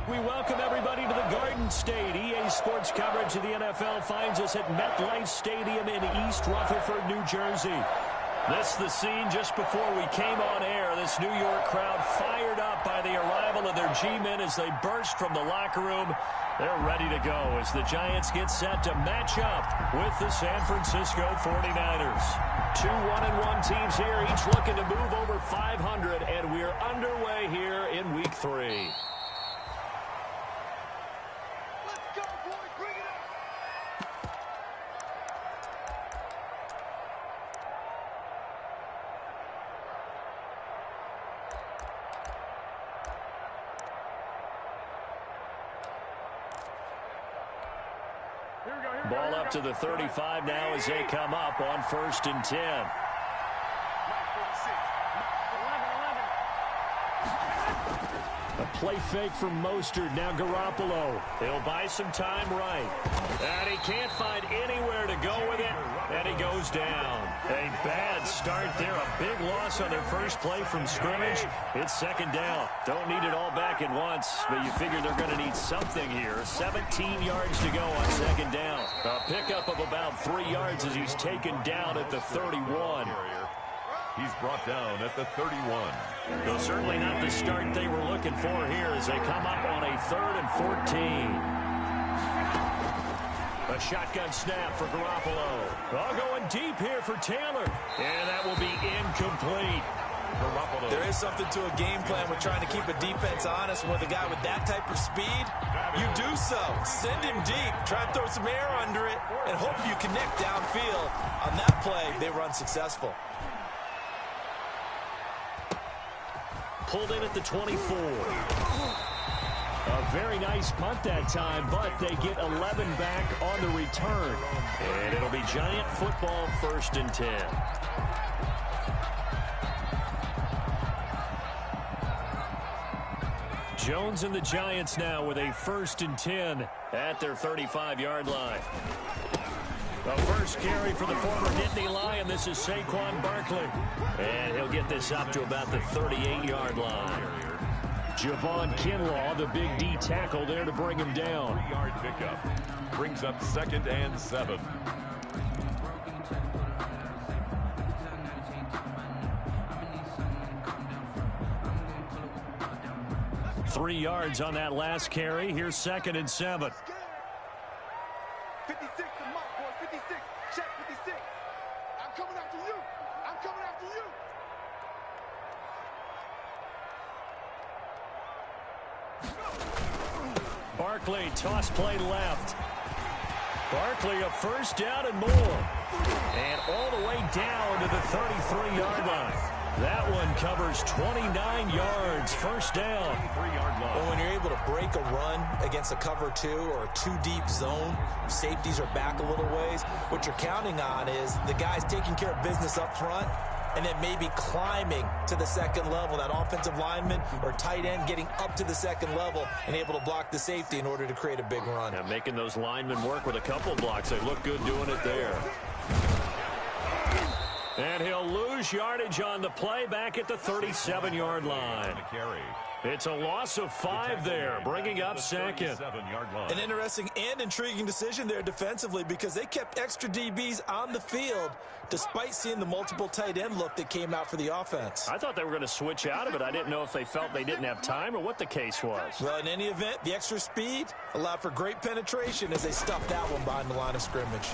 We welcome everybody to the Garden State. EA Sports coverage of the NFL finds us at MetLife Stadium in East Rutherford, New Jersey. This is the scene just before we came on air. This New York crowd fired up by the arrival of their G-men as they burst from the locker room. They're ready to go as the Giants get set to match up with the San Francisco 49ers. Two 1-1 teams here, each looking to move over 500, and we're underway here in Week 3. Ball up to the 35 now as they come up on 1st and 10. A play fake from Mostert. Now Garoppolo. He'll buy some time right. And he can't find anywhere to go with it. And he goes down. A bad start there. A big loss on their first play from scrimmage. It's 2nd down. Don't need it all back at once, but you figure they're going to need something here. 17 yards to go on 2nd down. A pickup of about 3 yards as he's taken down at the 31. He's brought down at the 31. Though certainly not the start they were looking for here as they come up on a 3rd and 14. A shotgun snap for Garoppolo. All going deep here for Taylor. And that will be incomplete. Garoppolo. There is something to a game plan with trying to keep a defense honest. With a guy with that type of speed, you do so. Send him deep. Try and throw some air under it and hope you connect downfield. On that play, they run successful. Pulled in at the 24. A very nice punt that time, but they get 11 back on the return. And it'll be Giant football 1st and 10. Jones and the Giants now with a 1st and 10 at their 35-yard line. The first carry for the former Nittany Lion. This is Saquon Barkley. And he'll get this up to about the 38-yard line. Javon Kinlaw, the big D tackle there to bring him down. 3-yard pickup. Brings up 2nd and 7. Three yards on that last carry. Here's 2nd and 7. 56 to Mark, boy. 56. Check 56. I'm coming after you. I'm coming after you. Barkley, toss play left. Barkley, a 1st down and more. And all the way down to the 33-yard line. That one covers 29 yards, 1st down. Well, when you're able to break a run against a cover 2 or a 2-deep zone, safeties are back a little ways. What you're counting on is the guys taking care of business up front and then maybe climbing to the 2nd level. That offensive lineman or tight end getting up to the 2nd level and able to block the safety in order to create a big run. And making those linemen work with a couple blocks. They look good doing it there. And he'll lose yardage on the play back at the 37-yard line. It's a loss of 5 there, bringing up 2nd. An interesting and intriguing decision there defensively because they kept extra DBs on the field despite seeing the multiple tight end look that came out for the offense. I thought they were going to switch out of it. I didn't know if they felt they didn't have time or what the case was. Well, in any event, the extra speed allowed for great penetration as they stuffed that one behind the line of scrimmage.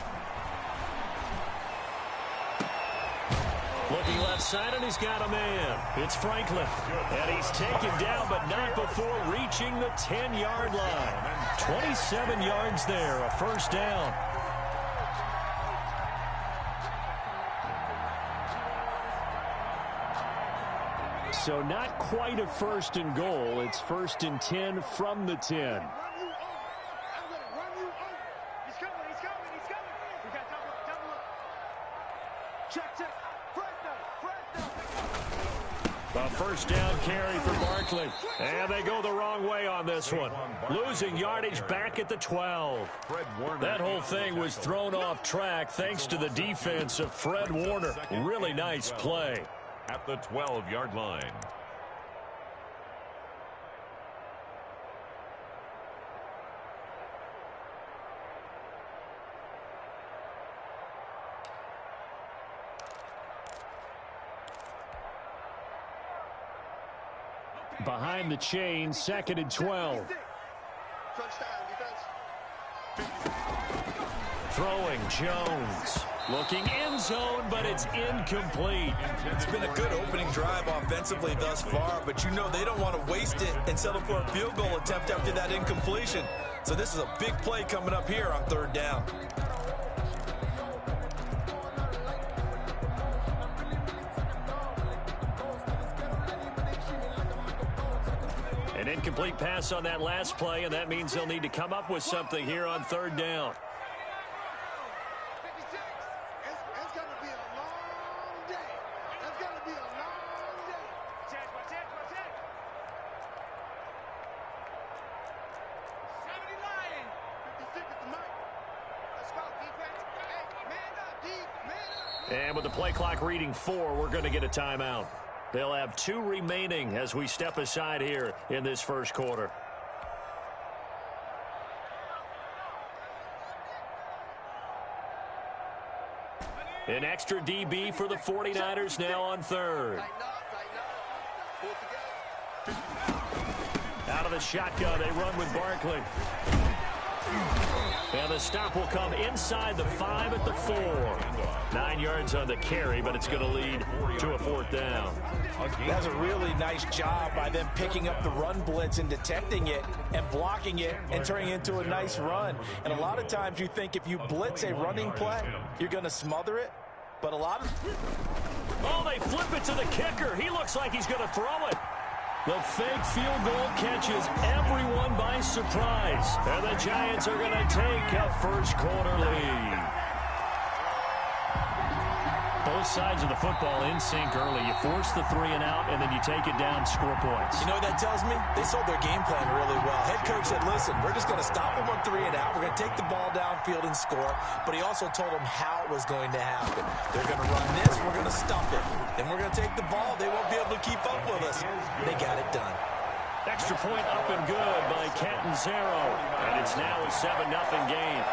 Looking left side, and he's got a man. It's Franklin. And he's taken down, but not before reaching the 10-yard line. 27 yards there, a 1st down. So not quite a 1st and goal. It's 1st and 10 from the 10. A 1st down carry for Barkley. And they go the wrong way on this one. Losing yardage back at the 12. That whole thing was thrown off track thanks to the defense of Fred Warner. Really nice play. At the 12-yard line. Behind the chain, 2nd and 12. Throwing Jones. Looking end zone, but it's incomplete. It's been a good opening drive offensively thus far, but you know they don't want to waste it and settle for a field goal attempt after that incompletion. So this is a big play coming up here on 3rd down. An incomplete pass on that last play, and that means they'll need to come up with something here on 3rd down. It's going to be a long day. It's going to be a long day. Check. 70 Lion. 56 is the mic. Let's go, defense. Hey, man up, D. Man up. And with the play clock reading 4, we're going to get a timeout. They'll have 2 remaining as we step aside here in this first quarter. An extra DB for the 49ers now on 3rd. Out of the shotgun, they run with Barkley. And the stop will come inside the 5 at the 4. 9 yards on the carry, but it's going to lead to a 4th down. That's a really nice job by them picking up the run blitz and detecting it and blocking it and turning it into a nice run. And a lot of times you think if you blitz a running play, you're going to smother it. But a lot of... Oh, they flip it to the kicker. He looks like he's going to throw it. The fake field goal catches everyone by surprise. And the Giants are going to take a first quarter lead. Both sides of the football in sync early. You force the 3 and out, and then you take it down, score points. You know what that tells me? They sold their game plan really well. Head coach said, listen, we're just going to stop them on 3 and out. We're going to take the ball downfield and score. But he also told them how it was going to happen. They're going to run this. We're going to stop it. Then we're going to take the ball. They won't be able to keep up with us. They got it done. Extra point up and good by Catanzaro. And it's now a 7-0 game.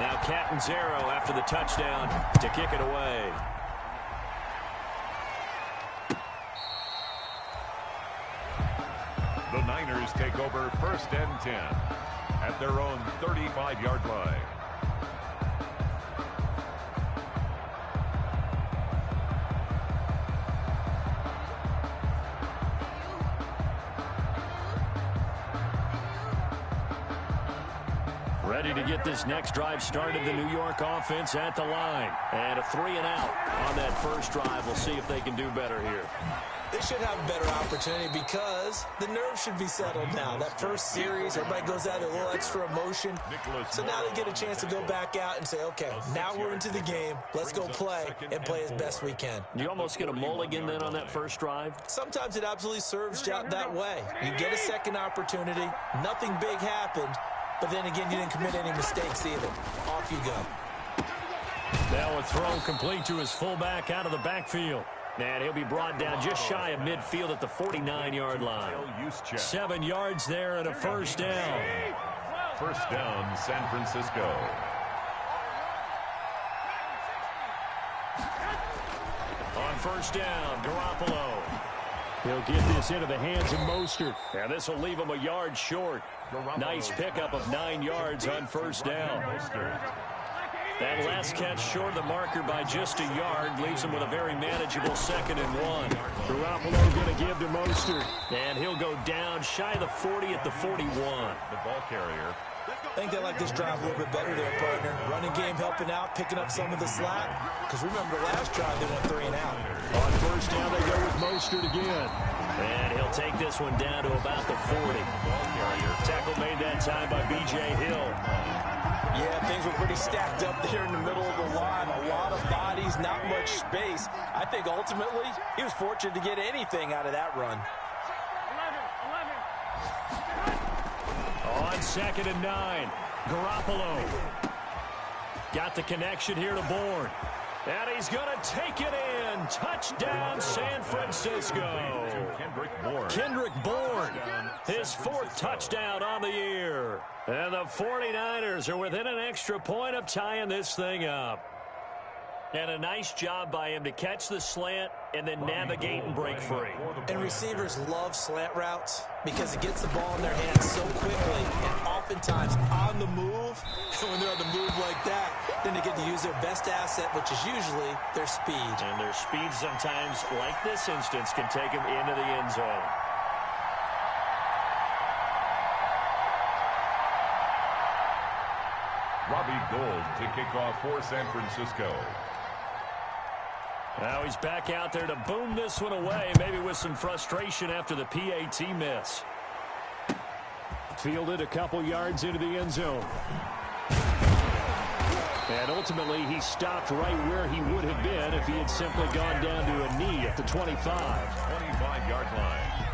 Now Catanzaro after the touchdown to kick it away. The Niners take over 1st and 10 at their own 35-yard line. Ready to get this next drive started. The New York offense at the line. And a 3 and out on that first drive. We'll see if they can do better here. They should have a better opportunity because the nerves should be settled now. That first series, everybody goes out with a little extra emotion. So now they get a chance to go back out and say, okay, now we're into the game. Let's go play and play as best we can. You almost get a mulligan then on that first drive? Sometimes it absolutely serves you out that way. You get a second opportunity. Nothing big happened. But then again, you didn't commit any mistakes either. Off you go. Now a throw complete to his fullback out of the backfield. And he'll be brought down just shy of midfield at the 49-yard line. 7 yards there and a first down. First down, San Francisco. On first down, Garoppolo. He'll get this into the hands of Mostert. And this will leave him a yard short. Nice pickup of 9 yards on first down. That last catch short of the marker by just a yard leaves him with a very manageable 2nd and 1. Garoppolo going to give to Mostert. And he'll go down shy of the 40 at the 41. The ball carrier. I think they like this drive a little bit better there, partner. Running game helping out, picking up some of the slack. Because remember the last drive, they went 3 and out. On first down, they go with Mostert again. And he'll take this one down to about the 40. Ball carrier. Tackle made that time by B.J. Hill. Yeah, things were pretty stacked up there in the middle of the line. A lot of bodies, not much space. I think ultimately he was fortunate to get anything out of that run. On 2nd and 9, Garoppolo. Got the connection here to Bourne. And he's going to take it in. Touchdown, San Francisco. Kendrick Bourne, his 4th touchdown on the year. And the 49ers are within an extra point of tying this thing up. And a nice job by him to catch the slant and then navigate and break free. And receivers love slant routes because it gets the ball in their hands so quickly and oftentimes on the move. And when they're on the move like that, then they get to use their best asset, which is usually their speed. And their speed sometimes, like this instance, can take them into the end zone. Robbie Gould to kick off for San Francisco. Now he's back out there to boom this one away, maybe with some frustration after the PAT miss. Fielded a couple yards into the end zone. And ultimately, he stopped right where he would have been if he had simply gone down to a knee at the 25. 25-yard line.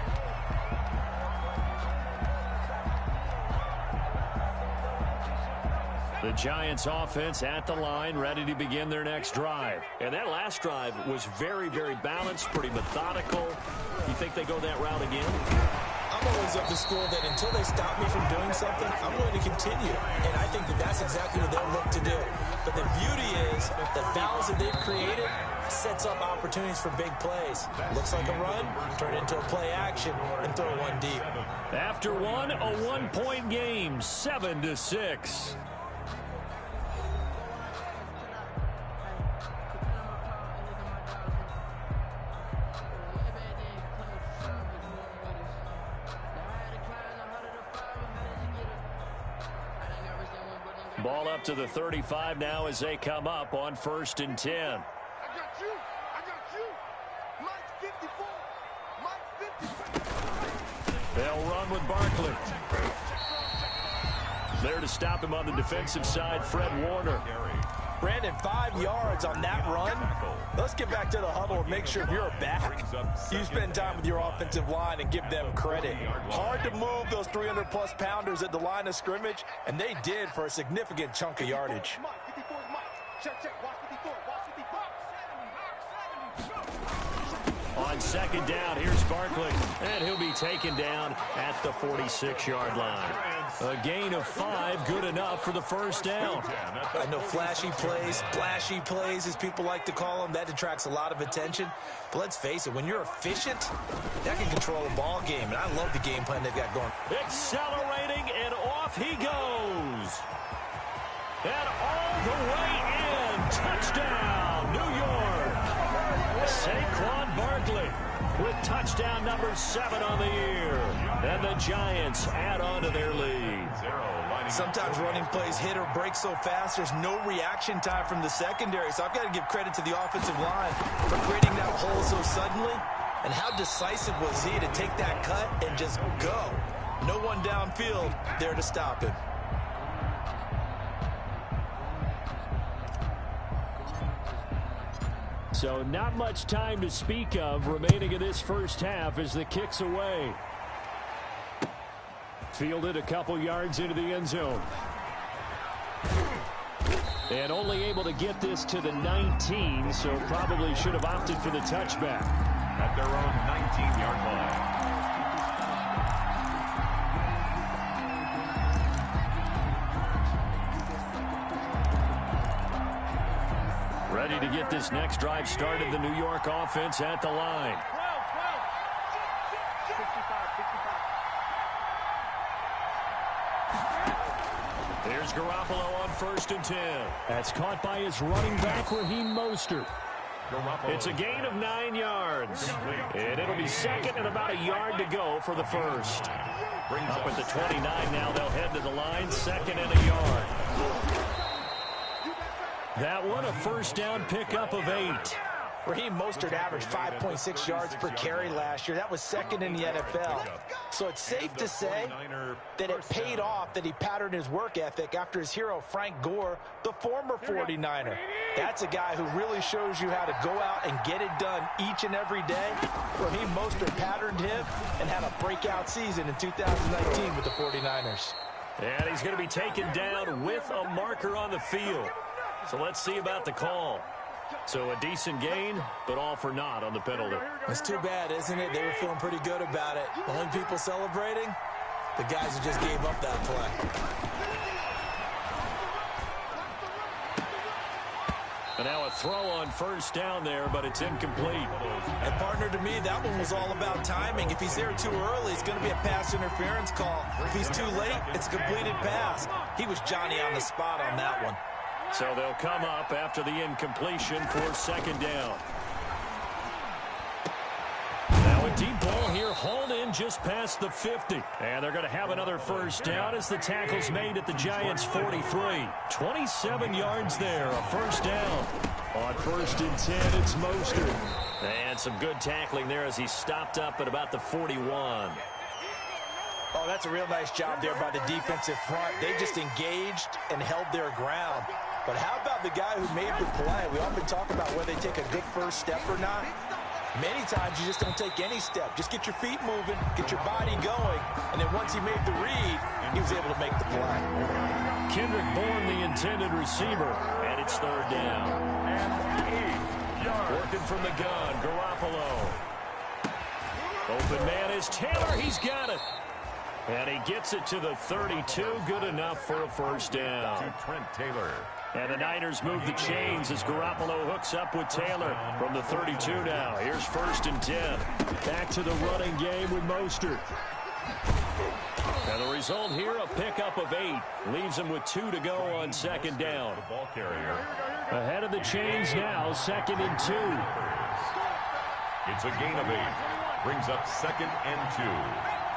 The Giants offense at the line, ready to begin their next drive. And that last drive was very, very balanced, pretty methodical. You think they go that route again? I'm always of the school that until they stop me from doing something, I'm going to continue. And I think that that's exactly what they'll look to do. But the beauty is the balance that they've created sets up opportunities for big plays. Looks like a run, turn it into a play action, and throw one deep. After one, a one-point game, 7-6. Ball up to the 35 now as they come up on 1st and 10. I got you. I got you. Mike 54. Mike 54. They'll run with Barkley. There to stop him on the defensive side, Fred Warner. Brandon, 5 yards on that run. Let's get back to the huddle and make sure if you're a back, you spend time with your offensive line and give them credit. Hard to move those 300-plus pounders at the line of scrimmage, and they did for a significant chunk of yardage. Mike 54 is Mike. Check, check. Watch 54. Watch 54. On 2nd down, here's Barkley, and he'll be taken down at the 46-yard line. A gain of 5, good enough for the 1st down. I know flashy plays, splashy plays, as people like to call them, that attracts a lot of attention. But let's face it, when you're efficient, that can control a ball game. And I love the game plan they've got going. Accelerating, and off he goes. And all the way in. Touchdown, New York. Saquon Barkley with touchdown number 7 on the year. And the Giants add on to their lead. Sometimes running plays hit or break so fast, there's no reaction time from the secondary. So I've got to give credit to the offensive line for creating that hole so suddenly. And how decisive was he to take that cut and just go? No one downfield there to stop him. So not much time to speak of remaining in this first half as the kick's away. Fielded a couple yards into the end zone. And only able to get this to the 19, so probably should have opted for the touchback. At their own 19-yard line. Ready to get this next drive started, the New York offense at the line. Here's Garoppolo on 1st and 10. That's caught by his running back, Raheem Mostert. It's a gain of 9 yards. And it'll be 2nd and about a yard to go for the 1st. Up at the 29 now, they'll head to the line, 2nd and a yard. That one, a 1st down pickup of 8. Raheem Mostert averaged 5.6 yards per carry last year. That was 2nd in the NFL. So it's safe to say that it paid off that he patterned his work ethic after his hero, Frank Gore, the former 49er. That's a guy who really shows you how to go out and get it done each and every day. Raheem Mostert patterned him and had a breakout season in 2019 with the 49ers. And he's going to be taken down with a marker on the field. So let's see about the call. So a decent gain, but all for naught on the penalty. It's too bad, isn't it? They were feeling pretty good about it. The only people celebrating, the guys who just gave up that play. And now a throw on first down there, but it's incomplete. And partner, to me, that one was all about timing. If he's there too early, it's going to be a pass interference call. If he's too late, it's a completed pass. He was Johnny on the spot on that one. So they'll come up after the incompletion for second down. Now a deep ball here, hauled in just past the 50. And they're going to have another first down as the tackle's made at the Giants' 43. 27 yards there, a first down. On 1st and 10, it's Mostert. And some good tackling there as he stopped up at about the 41. Oh, that's a real nice job there by the defensive front. They just engaged and held their ground. But how about the guy who made the play? We often talk about whether they take a good first step or not. Many times you just don't take any step. Just get your feet moving, get your body going, and then once he made the read, he was able to make the play. Kendrick Bourne, the intended receiver, and it's third down. Working from the gun, Garoppolo. Open man is Taylor. He's got it. And he gets it to the 32. Good enough for a first down. To Trent Taylor. And the Niners move the chains as Garoppolo hooks up with Taylor from the 32 now. Here's 1st and 10. Back to the running game with Mostert. And the result here, a pickup of 8. Leaves him with 2 to go on second down. The ball carrier. Ahead of the chains now, 2nd and 2. It's a gain of 8. Brings up 2nd and 2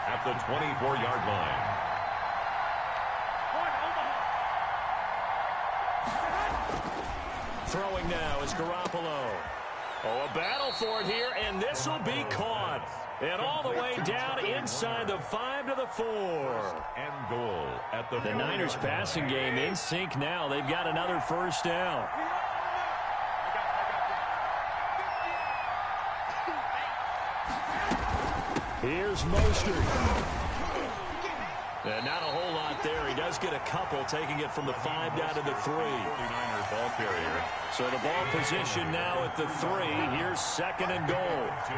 at the 24-yard line. Throwing now is Garoppolo. Oh, a battle for it here, and this will be caught. And all the way down inside the 5 to the 4. And goal at the Niners passing game in sync now. They've got another first down. Here's Mostert. And not a whole lot there. He does get a couple, taking it from the 5 down to the 3. 49ers ball carrier. So the ball position now at the 3. Here's 2nd and goal. 2.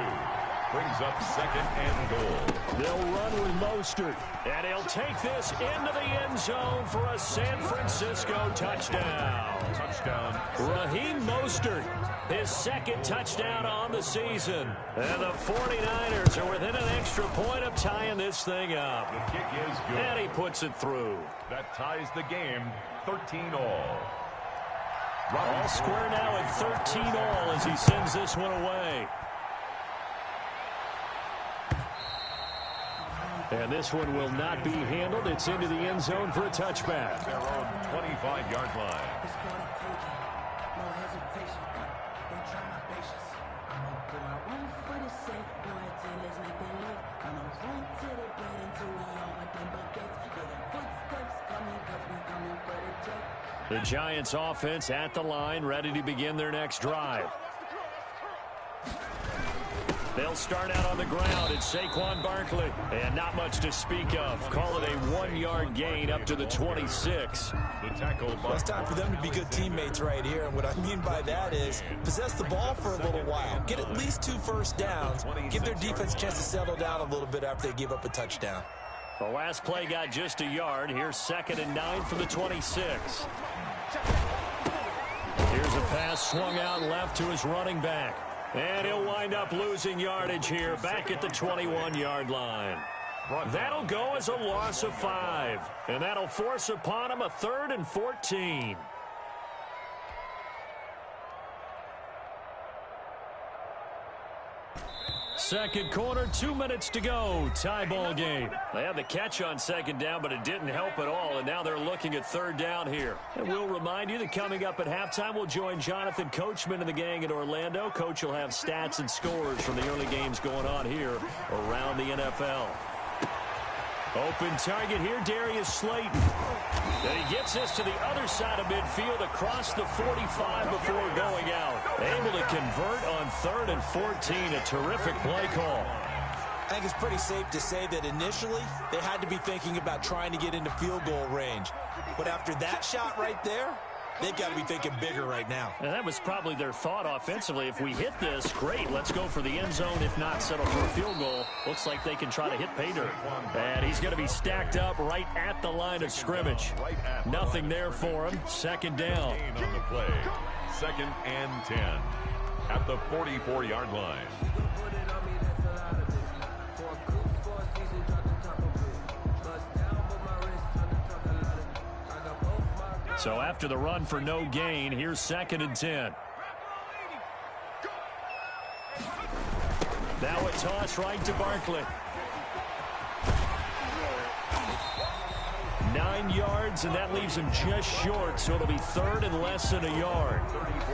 Brings up 2nd and goal. They'll run with Mostert. And he'll take this into the end zone for a San Francisco touchdown. Touchdown. Raheem Mostert, his 2nd touchdown on the season. And the 49ers are within an extra point of tying this thing up. The kick is good. And he puts it through. That ties the game 13 all. All square now at 13 all as he sends this one away. And this one will not be handled. It's into the end zone for a touchback. Their own 25-yard line. The Giants offense at the line, ready to begin their next drive. They'll start out on the ground. It's Saquon Barkley. And not much to speak of. Call it a 1-yard gain up to the 26. The tackle. Well, it's time for them to be good teammates right here. And what I mean by that is possess the ball for a little while. Get at least 2 first downs. Give their defense a chance to settle down a little bit after they give up a touchdown. The last play got just a yard. Here's 2nd and 9 from the 26. Here's a pass swung out left to his running back. And he'll wind up losing yardage here back at the 21-yard line. That'll go as a loss of 5. And that'll force upon him a 3rd and 14. Second quarter, 2 minutes to go. Tie ball game. They had the catch on second down, but it didn't help at all, and now they're looking at third down here. And we'll remind you that coming up at halftime, we'll join Jonathan Coachman and the gang in Orlando. Coach will have stats and scores from the early games going on here around the NFL. Open target here, Darius Slayton. And he gets this to the other side of midfield across the 45 before going out. Able to convert on 3rd and 14. A terrific play call. I think it's pretty safe to say that initially they had to be thinking about trying to get into field goal range. But after that shot right there, they've got to be thinking bigger right now. And that was probably their thought offensively. If we hit this, great, let's go for the end zone. If not, settle for a field goal. Looks like they can try to hit pay dirt. And he's going to be stacked up right at the line of scrimmage. Nothing there for him. Second down. On the play. 2nd and 10 at the 44-yard line. So after the run for no gain, here's 2nd and 10. Now a toss right to Barkley. 9 yards, and that leaves him just short, so it'll be 3rd and less than a yard.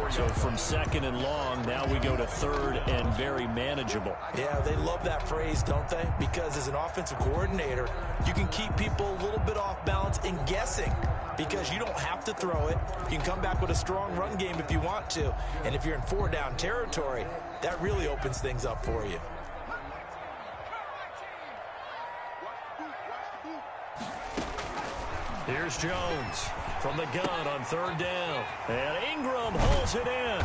So from 2nd and long, now we go to 3rd and very manageable. Yeah, they love that phrase, don't they? Because as an offensive coordinator, you can keep people a little bit off balance and guessing because you don't have to throw it. You can come back with a strong run game if you want to. And if you're in 4-down territory, that really opens things up for you. Here's Jones from the gun on 3rd down. And Ingram holds it in.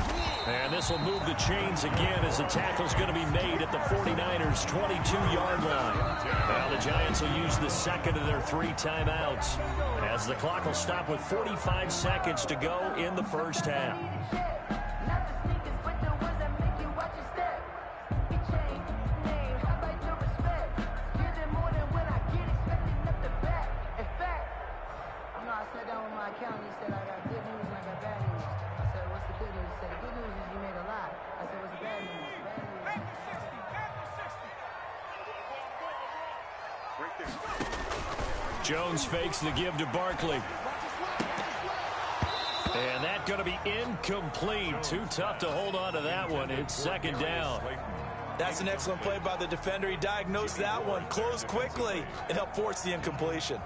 And this will move the chains again as the tackle's going to be made at the 49ers' 22-yard line. Now the Giants will use the 2nd of their 3 timeouts as the clock will stop with 45 seconds to go in the first half. Jones fakes the give to Barkley. And that's going to be incomplete. Too tough to hold on to that one. It's 2nd down. That's an excellent play by the defender. He diagnosed that one, closed quickly, and helped force the incompletion.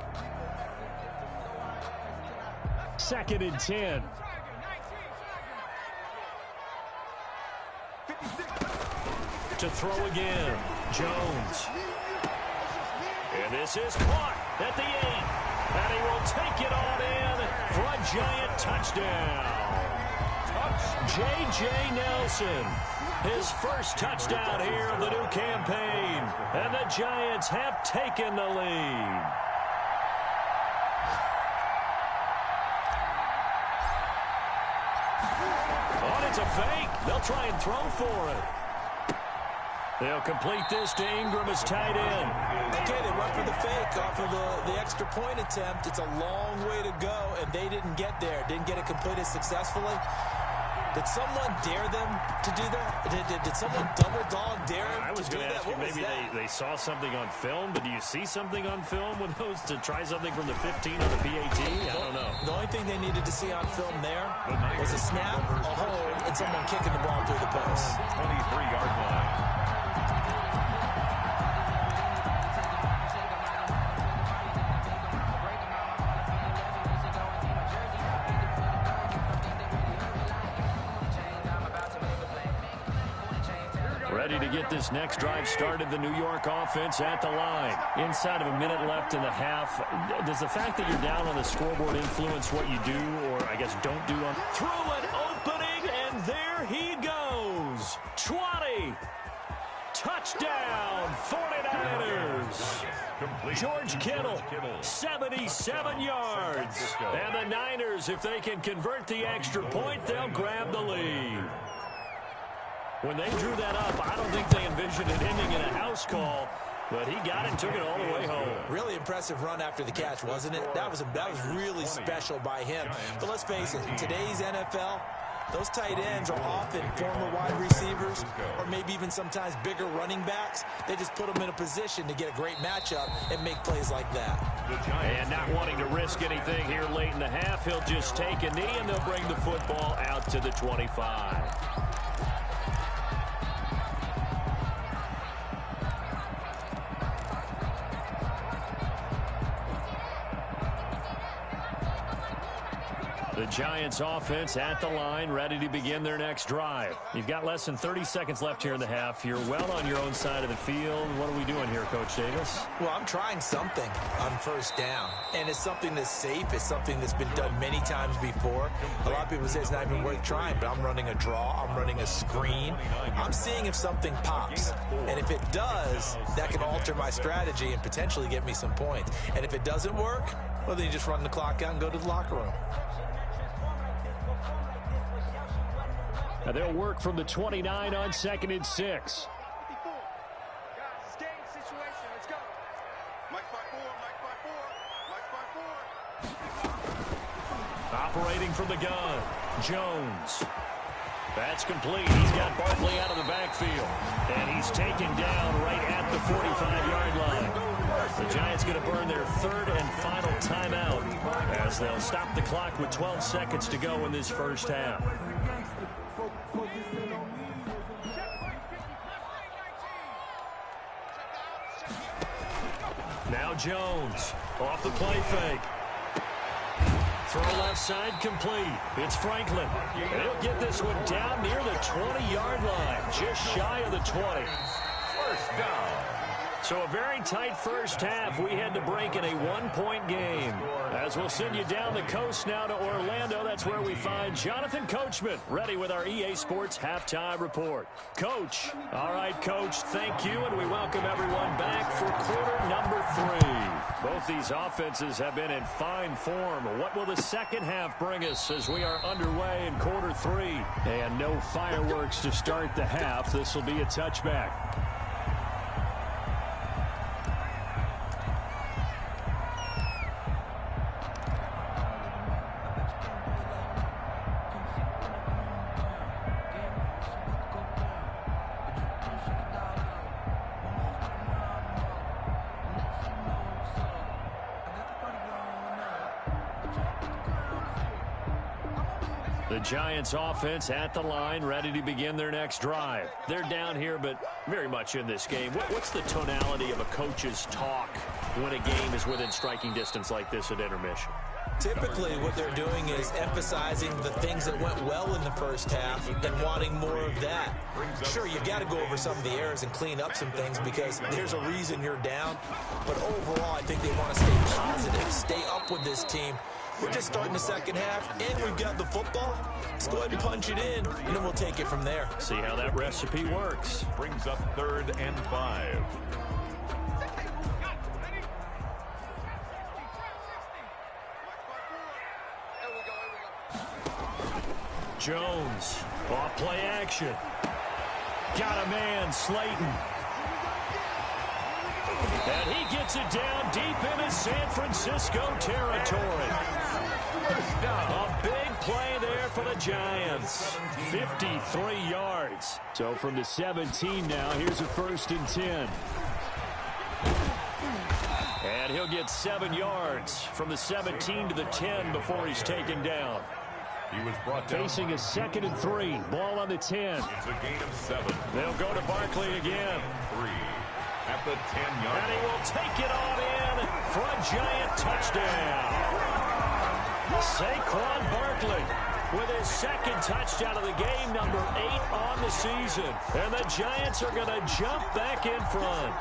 2nd and 10. To throw again. Jones. And this is caught at the 8. And he will take it on in for a Giant touchdown. J.J. Nelson. His first touchdown here of the new campaign. And the Giants have taken the lead. Oh, it's a fake. They'll try and throw for it. They'll complete this to Ingram as tight end. Okay, they went for the fake off of the extra point attempt. It's a long way to go, and they didn't get there. Didn't get it completed successfully. Did someone dare them to do that? Did someone double dog dare them? I was going to ask you, maybe they saw something on film, but do you see something on film with those to try something from the 15 or the PAT? I don't know. The only thing they needed to see on film there was a snap, a hold, and someone kicking the ball through the post. 23-yard line. Ready to get this next drive started, the New York offense at the line. Inside of a minute left in the half, does the fact that you're down on the scoreboard influence what you do, or I guess don't do on? Through an opening, and there he goes. 20. Touchdown, 49ers. George Kittle, 77 yards. And the Niners, if they can convert the extra point, they'll grab the lead. When they drew that up, I don't think they envisioned it ending in a house call, but he got it and took it all the way home. Really impressive run after the catch, wasn't it? That was really special by him. But let's face it, in today's NFL, those tight ends are often former wide receivers or maybe even sometimes bigger running backs. They just put them in a position to get a great matchup and make plays like that. And not wanting to risk anything here late in the half, he'll just take a knee and they'll bring the football out to the 25. The Giants offense at the line, ready to begin their next drive. You've got less than 30 seconds left here in the half. You're well on your own side of the field. What are we doing here, Coach Davis? Well, I'm trying something on first down, and it's something that's safe. It's something that's been done many times before. A lot of people say it's not even worth trying, but I'm running a draw. I'm running a screen. I'm seeing if something pops, and if it does, that can alter my strategy and potentially get me some points. And if it doesn't work, well, then you just run the clock out and go to the locker room. Now they'll work from the 29 on 2nd and 6. Guys, it's game situation. Let's go. Mike 5-4, Mike 5-4, Mike 5-4. Operating from the gun, Jones. That's complete. He's got Barkley out of the backfield. And he's taken down right at the 45-yard line. The Giants going to burn their 3rd and final timeout as they'll stop the clock with 12 seconds to go in this first half. Now Jones off the play fake. Throw left side complete. It's Franklin. And he'll get this one down near the 20-yard line, just shy of the 20. First down. So a very tight first half. We had to break in a one-point game. As we'll send you down the coast now to Orlando, that's where we find Jonathan Coachman, ready with our EA Sports Halftime Report. Coach. All right, Coach, thank you, and we welcome everyone back for quarter number 3. Both these offenses have been in fine form. What will the second half bring us as we are underway in quarter 3? And no fireworks to start the half. This will be a touchback. The Giants offense at the line, ready to begin their next drive. They're down here, but very much in this game. What's the tonality of a coach's talk when a game is within striking distance like this at intermission? Typically, what they're doing is emphasizing the things that went well in the first half and wanting more of that. Sure, you've got to go over some of the errors and clean up some things because there's a reason you're down. But overall, I think they want to stay positive, stay up with this team. We're just starting the second half, and we've got the football. Let's go ahead and punch it in, and then we'll take it from there. See how that recipe works. Brings up 3rd and 5. Jones, off play action. Got a man, Slayton. And he gets it down deep into San Francisco territory. A big play there for the Giants. 53 yards. So from the 17 now, here's a 1st and 10. And he'll get 7 yards from the 17 to the 10 before he's taken down. He was brought down. Facing a 2nd and 3. Ball on the 10. It's a gain of 7. They'll go to Barkley again. 3 at the 10-yard And he will take it on in for a Giant touchdown. Saquon Barkley with his 2nd touchdown of the game, number 8 on the season. And the Giants are going to jump back in front.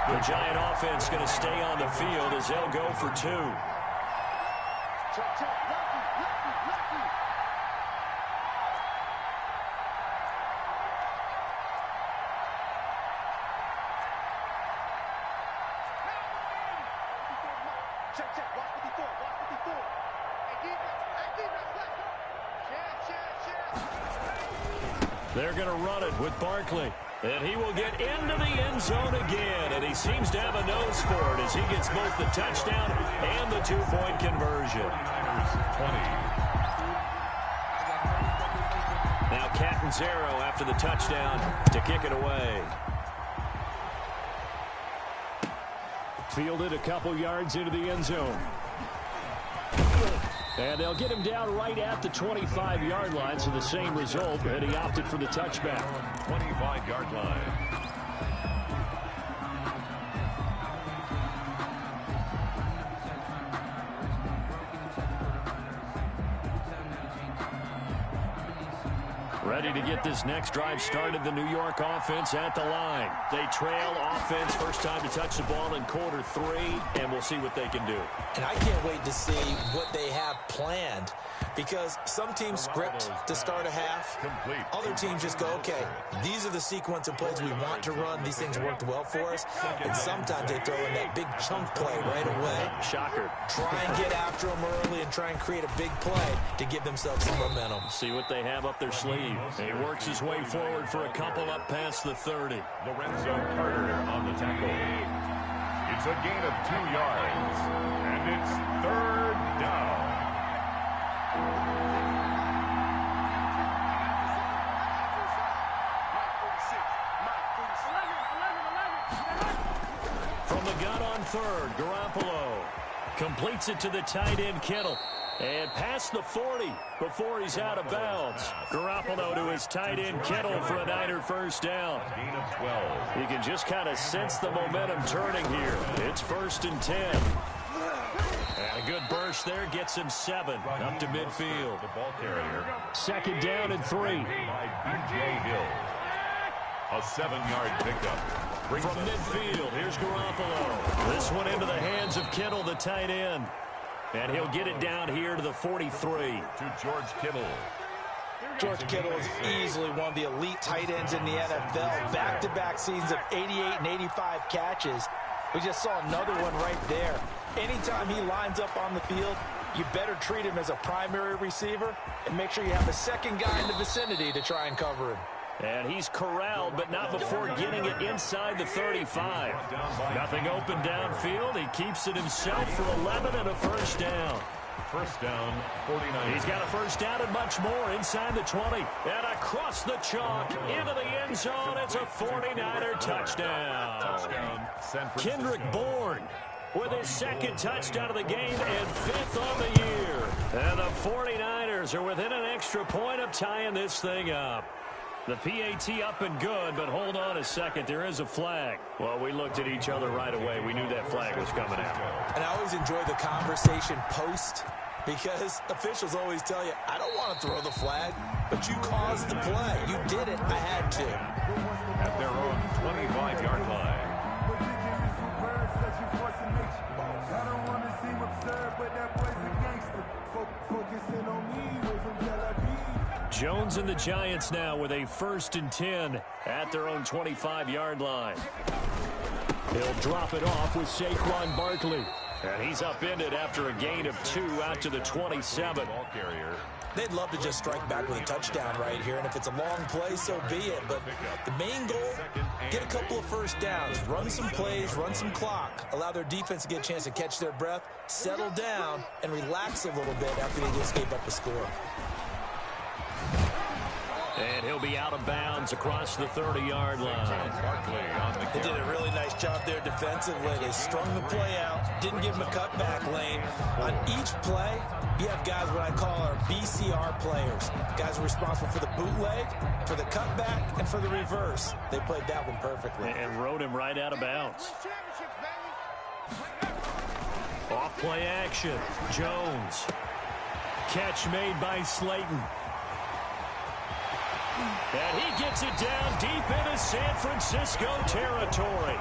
The Giant offense going to stay on the field as they'll go for 2. They're going to run it with Barkley. And he will get into the end zone again. And he seems to have a nose for it as he gets both the touchdown and the 2-point conversion. 20. Now Catanzaro after the touchdown to kick it away. Fielded a couple yards into the end zone. And they'll get him down right at the 25-yard line, so the same result, and he opted for the touchback. 25-yard line. Ready to get this next drive started, the New York offense at the line. They trail offense, first time to touch the ball in quarter 3, and we'll see what they can do. And I can't wait to see what they have planned, because some teams script to start a half. Other teams just go, okay, these are the sequence of plays we want to run. These things worked well for us. And sometimes they throw in that big chunk play right away. Shocker. Try and get after them early and try and create a big play to give themselves some momentum. See what they have up their sleeve. He works his way forward for a couple up past the 30. Lorenzo Carter on the tackle. It's a gain of 2 yards, and it's 3rd down. From the gun on 3rd, Garoppolo completes it to the tight end, Kittle. And past the 40 before he's out of bounds. Garoppolo to his tight end, Kittle, for a Niner first down. Gain of 12. You can just kind of sense the momentum turning here. It's 1st and 10. And a good burst there gets him 7 up to midfield. The ball carrier. 2nd down and 3. By B.J. Hill. A 7-yard pickup. From midfield, here's Garoppolo. This one into the hands of Kittle, the tight end. And he'll get it down here to the 43. To George Kittle. George Kittle is easily one of the elite tight ends in the NFL. Back-to-back seasons of 88 and 85 catches. We just saw another one right there. Anytime he lines up on the field, you better treat him as a primary receiver and make sure you have a second guy in the vicinity to try and cover him. And he's corralled, but not before getting it inside the 35. Nothing open downfield. He keeps it himself for 11 and a first down. First down, 49. He's got a first down and much more inside the 20. And across the chalk into the end zone. It's a 49er touchdown. Kendrick Bourne with his 2nd touchdown of the game and 5th on the year. And the 49ers are within an extra point of tying this thing up. The PAT up and good, but hold on a second. There is a flag. Well, we looked at each other right away. We knew that flag was coming out. And I always enjoy the conversation post, because officials always tell you, I don't want to throw the flag, but you caused the play. You did it. I had to. At their own 25-yard line. Jones and the Giants now with a 1st and 10 at their own 25-yard line. He'll drop it off with Saquon Barkley. And he's upended after a gain of 2 out to the 27. Ball carrier. They'd love to just strike back with a touchdown right here, and if it's a long play, so be it. But the main goal, get a couple of first downs, run some plays, run some clock, allow their defense to get a chance to catch their breath, settle down, and relax a little bit after they just gave up a score. And he'll be out of bounds across the 30-yard line. They did a really nice job there defensively. They strung the play out, didn't give him a cutback lane. On each play, you have guys what I call our BCR players. Guys are responsible for the bootleg, for the cutback, and for the reverse. They played that one perfectly. And rode him right out of bounds. Off play action. Jones. Catch made by Slayton. And he gets it down deep into San Francisco territory.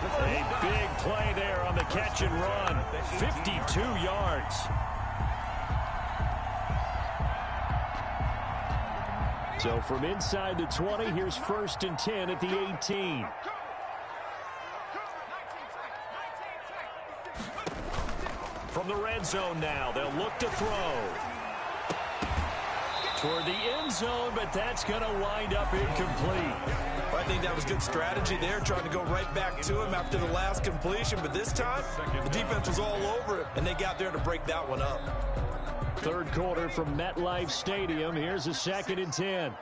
A big play there on the catch and run. 52 yards. So from inside the 20, here's 1st and 10 at the 18. From the red zone now, they'll look to throw. Toward the end zone, but that's going to wind up incomplete. Well, I think that was good strategy there, trying to go right back to him after the last completion. But this time, the defense was all over it, and they got there to break that one up. 3rd quarter from MetLife Stadium. Here's a 2nd and 10.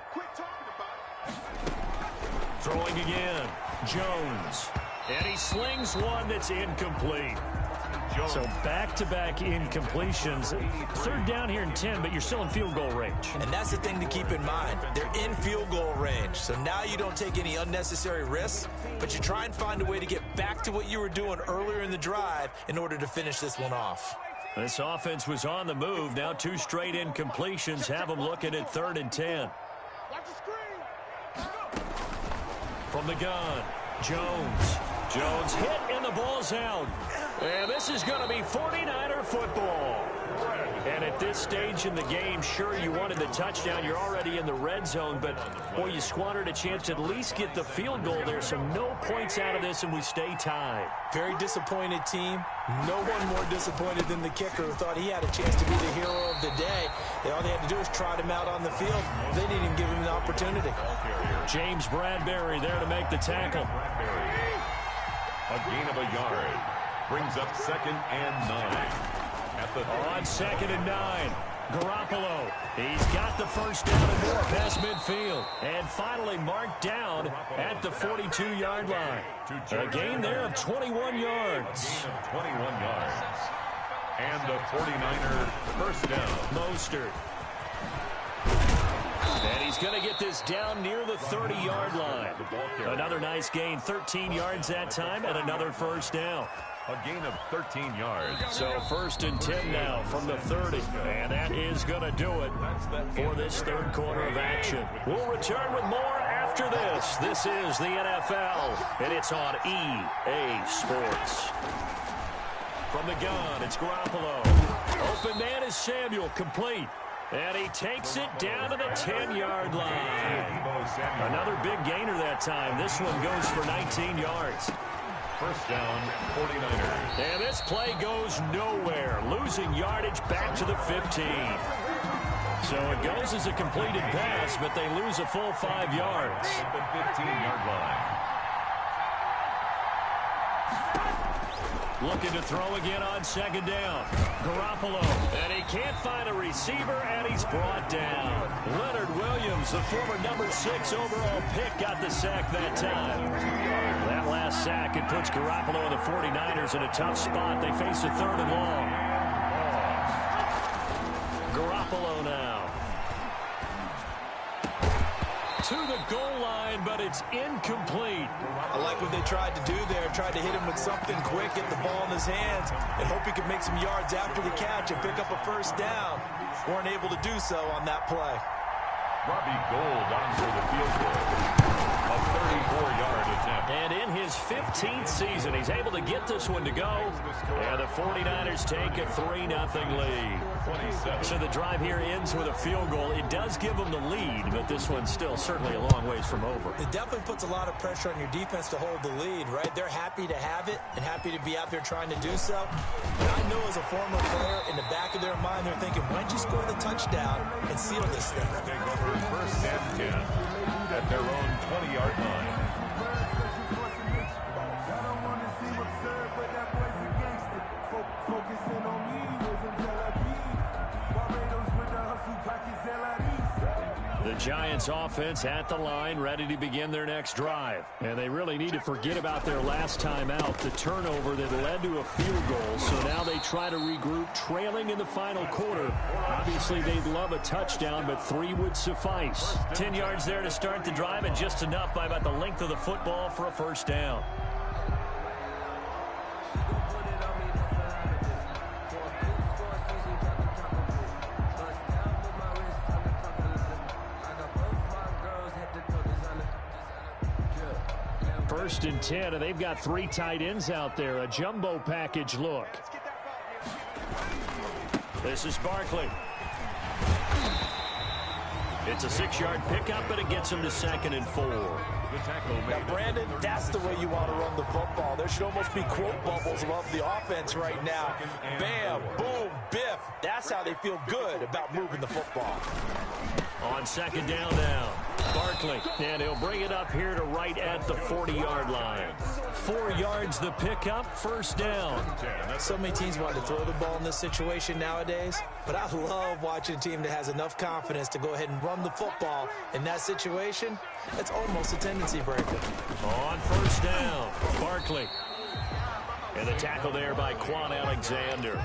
Throwing again. Jones. And he slings one that's incomplete. Jones. So back-to-back incompletions. Third down here and 10, but you're still in field goal range. And that's the thing to keep in mind. They're in field goal range. So now you don't take any unnecessary risks, but you try and find a way to get back to what you were doing earlier in the drive in order to finish this one off. This offense was on the move. Now 2 straight incompletions have them looking at 3rd and 10. Watch the screen. From the gun, Jones. Jones hit and the ball's out. And this is going to be 49er football. And at this stage in the game, sure, you wanted the touchdown. You're already in the red zone, but, boy, you squandered a chance to at least get the field goal there. So no points out of this, and we stay tied. Very disappointed team. No one more disappointed than the kicker who thought he had a chance to be the hero of the day. All they had to do was trot him out on the field. They didn't even give him the opportunity. James Bradbury there to make the tackle. A gain of a yard. Brings up 2nd and 9. On 2nd and 9, Garoppolo. He's got the first down and more past midfield. And finally marked down at the 42-yard line. A gain there of 21 yards. 21 yards. And the 49er first down. Mostert. And he's going to get this down near the 30-yard line. Another nice gain, 13 yards that time, and another first down. A gain of 13 yards. So 1st and 10 now from the 30. And that is going to do it for this third quarter of action. We'll return with more after this. This is the NFL, and it's on EA Sports. From the gun, it's Garoppolo. Open man is Samuel, complete. And he takes it down to the 10-yard line. Another big gainer that time. This one goes for 19 yards. First down, 49ers. And this play goes nowhere. Losing yardage back to the 15. So it goes as a completed pass, but they lose a full 5 yards. At the 15-yard line. Looking to throw again on 2nd down. Garoppolo. And he can't find a receiver, and he's brought down. Leonard Williams, the former number 6 overall pick, got the sack that time. That last sack, it puts Garoppolo and the 49ers in a tough spot. They face a 3rd and long. Garoppolo now. To the goal line, but it's incomplete. I like what they tried to do there. Tried to hit him with something quick, get the ball in his hands, and hope he could make some yards after the catch and pick up a first down. Weren't able to do so on that play. Robbie Gould on for the field goal. A 34-yard attempt. And in his 15th season, he's able to get this one to go. And the 49ers take a 3-0 lead. 27. So the drive here ends with a field goal. It does give them the lead, but this one's still certainly a long ways from over. It definitely puts a lot of pressure on your defense to hold the lead, right? They're happy to have it and happy to be out there trying to do so. And I know as a former player, in the back of their mind, they're thinking, why don't you score the touchdown and seal this thing? Take over 1st and 10 at their own 20-yard line. The Giants offense at the line, ready to begin their next drive. And they really need to forget about their last time out, the turnover that led to a field goal. So now they try to regroup, trailing in the final quarter. Obviously, they'd love a touchdown, but 3 would suffice. 10 yards there to start the drive, and just enough by about the length of the football for a first down. First and 10, and they've got 3 tight ends out there. A jumbo package look. This is Barkley. It's a 6-yard pickup, but it gets him to 2nd and 4. Now, Brandon, that's the way you want to run the football. There should almost be quote bubbles above the offense right now. Bam, boom, biff. That's how they feel good about moving the football. On 2nd down now, Barkley, and he'll bring it up here to right at the 40-yard line. 4 yards the pickup, first down. So many teams want to throw the ball in this situation nowadays, but I love watching a team that has enough confidence to go ahead and run the football. In that situation, that's almost a tendency breaker. On first down, Barkley. And the tackle there by Quan Alexander.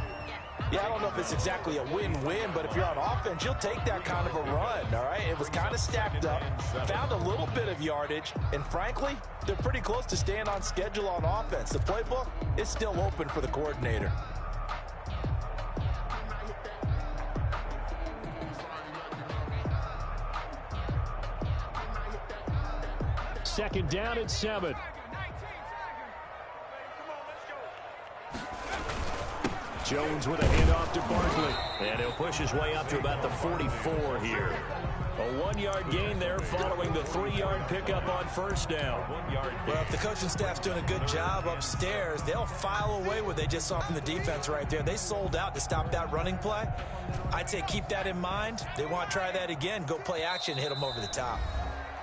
Yeah, I don't know if it's exactly a win-win, but if you're on offense, you'll take that kind of a run, all right? It was kind of stacked up, found a little bit of yardage, and frankly, they're pretty close to staying on schedule on offense. The playbook is still open for the coordinator. Second down at 7. Jones with a handoff to Barkley. And he'll push his way up to about the 44 here. A 1-yard gain there following the 3-yard pickup on first down. 1 yard. Well, if the coaching staff's doing a good job upstairs, they'll file away what they just saw from the defense right there. They sold out to stop that running play. I'd say keep that in mind. They want to try that again. Go play action, hit them over the top.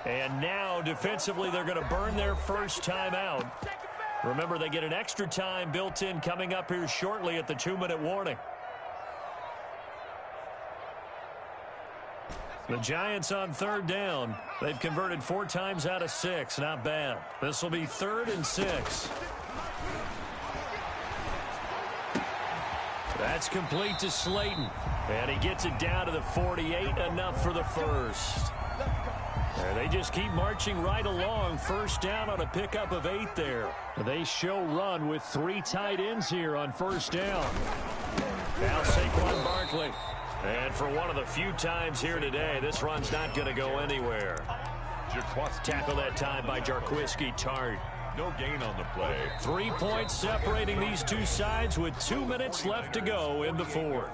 And now, defensively, they're going to burn their first time out. Remember, they get an extra time built in coming up here shortly at the 2-minute warning. The Giants on third down. They've converted 4 times out of 6. Not bad. This will be 3rd and 6. That's complete to Slayton. And he gets it down to the 48. Enough for the first. And they just keep marching right along. First down on a pickup of 8 there. They show run with 3 tight ends here on first down. Now Saquon Barkley. And for one of the few times here today, this run's not going to go anywhere. Tackle that time by Jarquiski Tart. No gain on the play. 3 points separating these two sides with 2 minutes left to go in the 4th.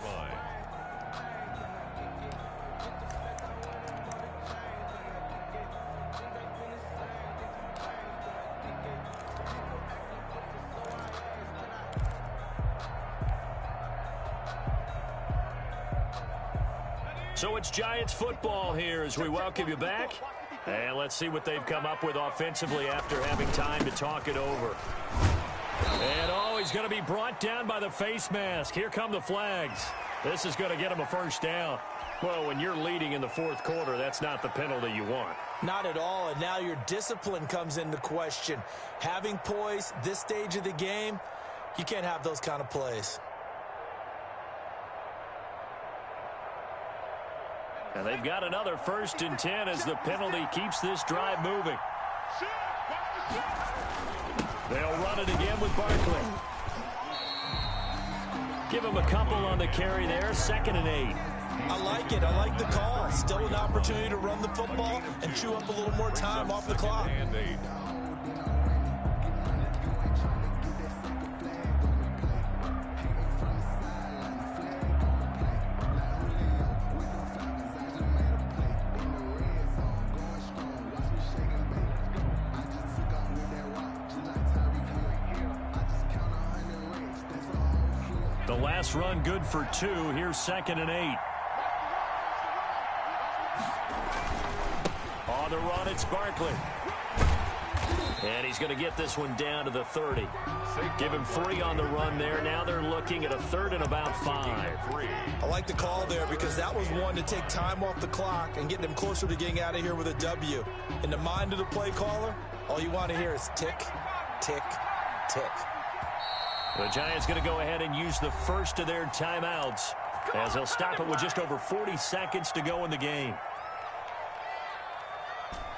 So it's Giants football here as we welcome you back. And let's see what they've come up with offensively after having time to talk it over. And he's going to be brought down by the face mask. Here come the flags. This is going to get him a first down. Well, when you're leading in the 4th quarter, that's not the penalty you want. Not at all, and now your discipline comes into question. Having poise this stage of the game, you can't have those kind of plays. And they've got another 1st and 10 as the penalty keeps this drive moving. They'll run it again with Barkley. Give him a couple on the carry there. 2nd and 8. I like it. I like the call. Still an opportunity to run the football and chew up a little more time off the clock. And 8. The last run good for 2. Here's 2nd and 8. On the run, it's Barkley. And he's going to get this one down to the 30. Give him 3 on the run there. Now they're looking at a 3rd and about 5. I like the call there because that was one to take time off the clock and get them closer to getting out of here with a W. In the mind of the play caller, all you want to hear is tick, tick, tick. The Giants going to go ahead and use the first of their timeouts as they'll stop it with just over 40 seconds to go in the game.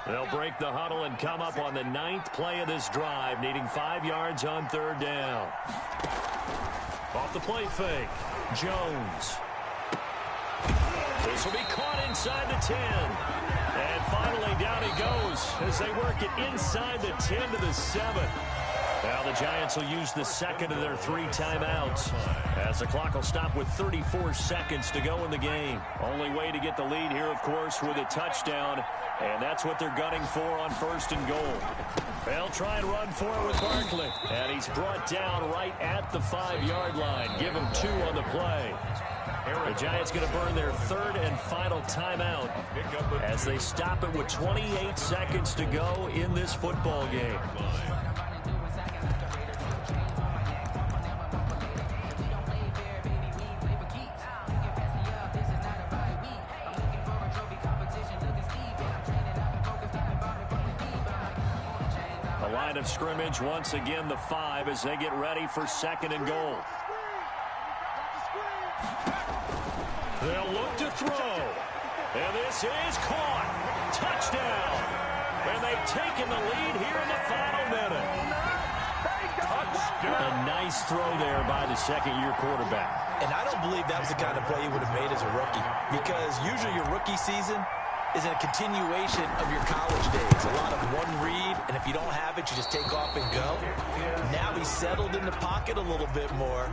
They'll break the huddle and come up on the 9th play of this drive, needing 5 yards on 3rd down. Off the play fake, Jones. This will be caught inside the 10. And finally down he goes as they work it inside the 10 to the 7. Now the Giants will use the 2nd of their 3 timeouts as the clock will stop with 34 seconds to go in the game. Only way to get the lead here, of course, with a touchdown, and that's what they're gunning for on 1st and goal. They'll try and run for it with Barkley, and he's brought down right at the 5-yard line. Give him 2 on the play. The Giants going to burn their 3rd and final timeout as they stop it with 28 seconds to go in this football game. line of scrimmage. Once again, the 5 as they get ready for 2nd and goal. They'll look to throw. And this is caught. Touchdown. And they've taken the lead here in the final minute. Touchdown. A nice throw there by the second-year quarterback. And I don't believe that was the kind of play he would have made as a rookie, because usually your rookie season is a continuation of your college days. A lot of one read, and if you don't have it, you just take off and go. Now he's settled in the pocket a little bit more,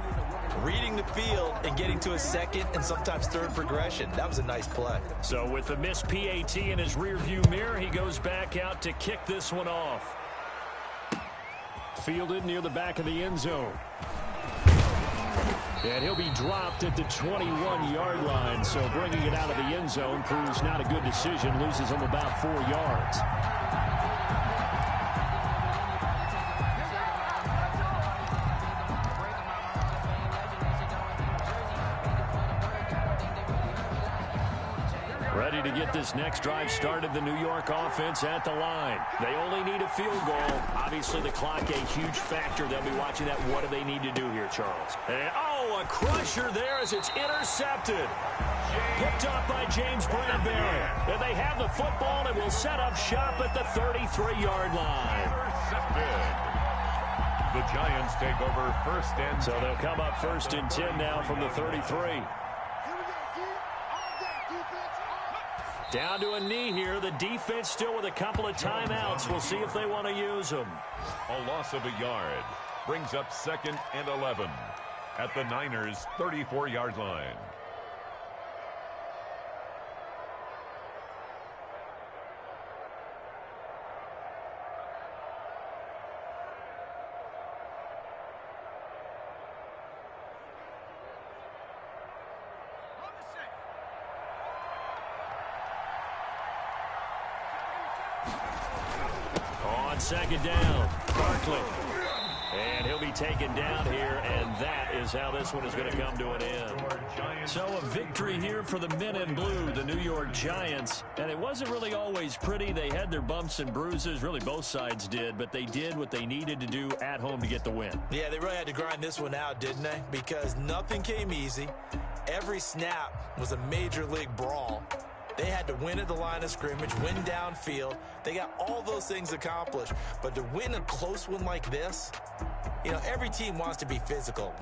reading the field and getting to a second and sometimes third progression. That was a nice play. So with the missed PAT in his rearview mirror, he goes back out to kick this one off. Fielded near the back of the end zone. And he'll be dropped at the 21-yard line. So bringing it out of the end zone proves not a good decision. Loses him about 4 yards. Ready to get this next drive started, the New York offense at the line. They only need a field goal. Obviously, the clock a huge factor. They'll be watching that. What do they need to do here, Charles? And, a crusher there as it's intercepted. Picked up by James Bradbury. And they have the football and will set up shop at the 33-yard line. The Giants take over 1st and 10. So they'll come up 1st and 10 now from the 33. Down to a knee here. The defense still with a couple of timeouts. We'll see if they want to use them. A loss of a yard brings up 2nd and 11 at the Niners' 34-yard line. On 2nd down, Barkley. And he'll be taken down here, and that is how this one is going to come to an end. So a victory here for the men in blue, the New York Giants. And it wasn't really always pretty. They had their bumps and bruises. Really, both sides did. But they did what they needed to do at home to get the win. Yeah, they really had to grind this one out, didn't they? Because nothing came easy. Every snap was a major league brawl. They had to win at the line of scrimmage, win downfield. They got all those things accomplished. But to win a close one like this, you know, every team wants to be physical.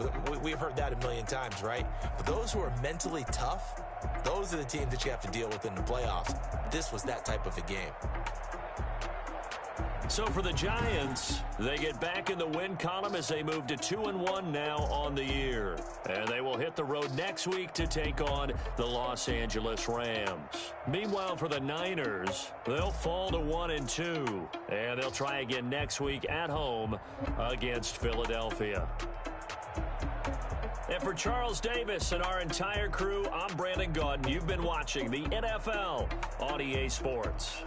We've heard that a million times, right? But those who are mentally tough, those are the teams that you have to deal with in the playoffs. This was that type of a game. So for the Giants, they get back in the win column as they move to 2-1 now on the year. And they will hit the road next week to take on the Los Angeles Rams. Meanwhile, for the Niners, they'll fall to 1-2. And they'll try again next week at home against Philadelphia. And for Charles Davis and our entire crew, I'm Brandon Gaudin. You've been watching the NFL on EA Sports.